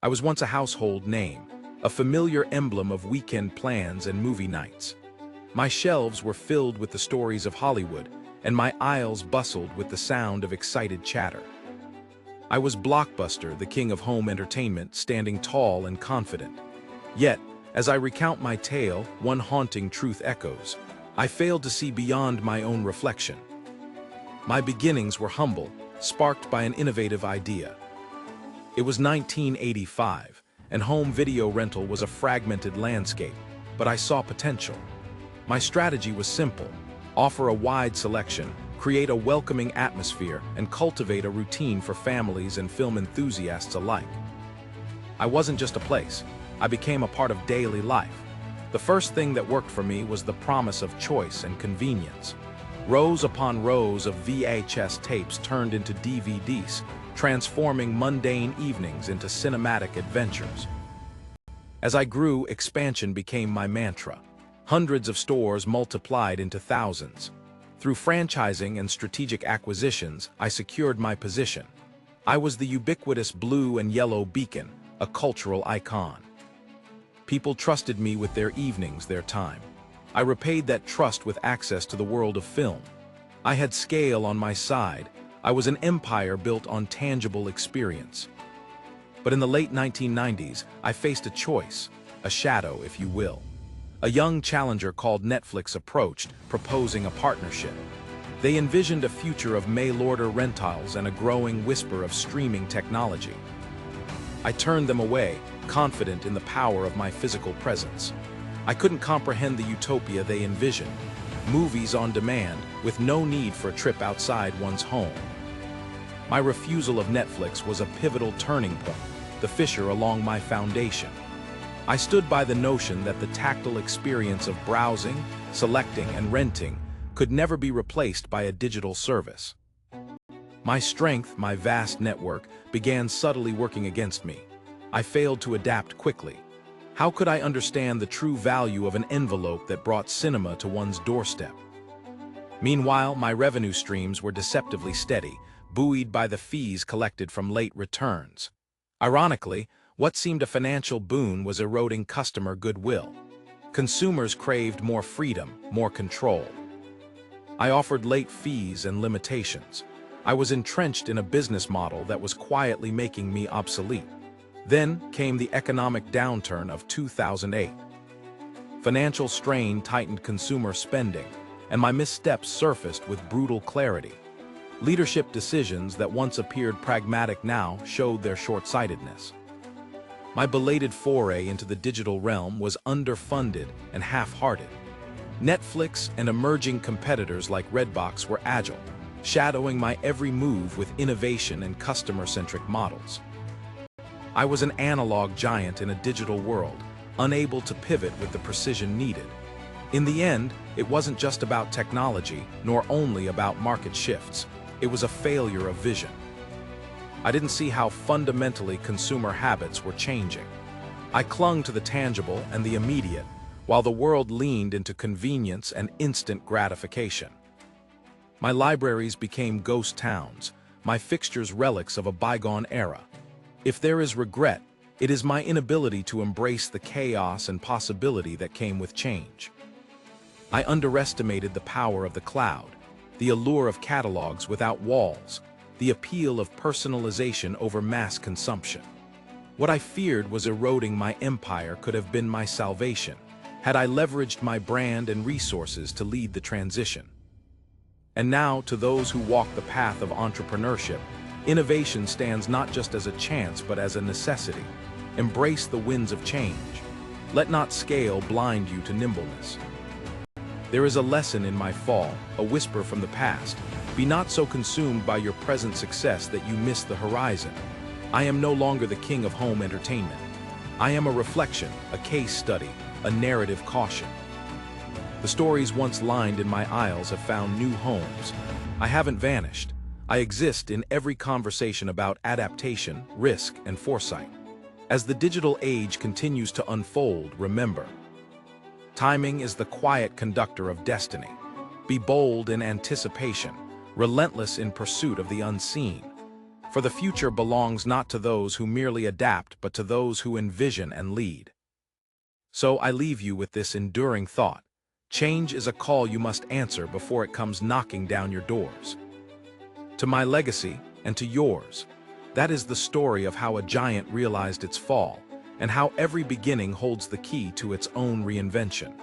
I was once a household name, a familiar emblem of weekend plans and movie nights. My shelves were filled with the stories of Hollywood, and my aisles bustled with the sound of excited chatter. I was Blockbuster, the king of home entertainment, standing tall and confident. Yet, as I recount my tale, one haunting truth echoes. I failed to see beyond my own reflection. My beginnings were humble, sparked by an innovative idea. It was 1985, and home video rental was a fragmented landscape, but I saw potential. My strategy was simple: offer a wide selection, create a welcoming atmosphere, and cultivate a routine for families and film enthusiasts alike. I wasn't just a place, I became a part of daily life. The first thing that worked for me was the promise of choice and convenience. Rows upon rows of VHS tapes turned into DVDs, transforming mundane evenings into cinematic adventures. As I grew, expansion became my mantra. Hundreds of stores multiplied into thousands. Through franchising and strategic acquisitions, I secured my position. I was the ubiquitous blue and yellow beacon, a cultural icon. People trusted me with their evenings, their time. I repaid that trust with access to the world of film. I had scale on my side. I was an empire built on tangible experience. But in the late 1990s, I faced a choice, a shadow, if you will. A young challenger called Netflix approached, proposing a partnership. They envisioned a future of mail-order rentals and a growing whisper of streaming technology. I turned them away, confident in the power of my physical presence. I couldn't comprehend the utopia they envisioned: movies on demand, with no need for a trip outside one's home. My refusal of Netflix was a pivotal turning point, the fissure along my foundation. I stood by the notion that the tactile experience of browsing, selecting, and renting could never be replaced by a digital service. My strength, my vast network, began subtly working against me. I failed to adapt quickly. How could I understand the true value of an envelope that brought cinema to one's doorstep? Meanwhile, my revenue streams were deceptively steady, buoyed by the fees collected from late returns. Ironically, what seemed a financial boon was eroding customer goodwill. Consumers craved more freedom, more control. I offered late fees and limitations. I was entrenched in a business model that was quietly making me obsolete. Then came the economic downturn of 2008. Financial strain tightened consumer spending, and my missteps surfaced with brutal clarity. Leadership decisions that once appeared pragmatic now showed their short-sightedness. My belated foray into the digital realm was underfunded and half-hearted. Netflix and emerging competitors like Redbox were agile, shadowing my every move with innovation and customer-centric models. I was an analog giant in a digital world, unable to pivot with the precision needed. In the end, it wasn't just about technology, nor only about market shifts. It was a failure of vision. I didn't see how fundamentally consumer habits were changing. I clung to the tangible and the immediate, while the world leaned into convenience and instant gratification. My libraries became ghost towns, my fixtures relics of a bygone era. If there is regret, it is my inability to embrace the chaos and possibility that came with change. I underestimated the power of the cloud, the allure of catalogs without walls, the appeal of personalization over mass consumption. What I feared was eroding my empire could have been my salvation, had I leveraged my brand and resources to lead the transition. And now, to those who walk the path of entrepreneurship, innovation stands not just as a chance but as a necessity. Embrace the winds of change. Let not scale blind you to nimbleness. There is a lesson in my fall, a whisper from the past. Be not so consumed by your present success that you miss the horizon. I am no longer the king of home entertainment. I am a reflection, a case study, a narrative caution. The stories once lined in my aisles have found new homes. I haven't vanished. I exist in every conversation about adaptation, risk, and foresight. As the digital age continues to unfold, remember, timing is the quiet conductor of destiny. Be bold in anticipation, relentless in pursuit of the unseen. For the future belongs not to those who merely adapt but to those who envision and lead. So I leave you with this enduring thought. Change is a call you must answer before it comes knocking down your doors. To my legacy, and to yours, that is the story of how a giant realized its fall, and how every beginning holds the key to its own reinvention.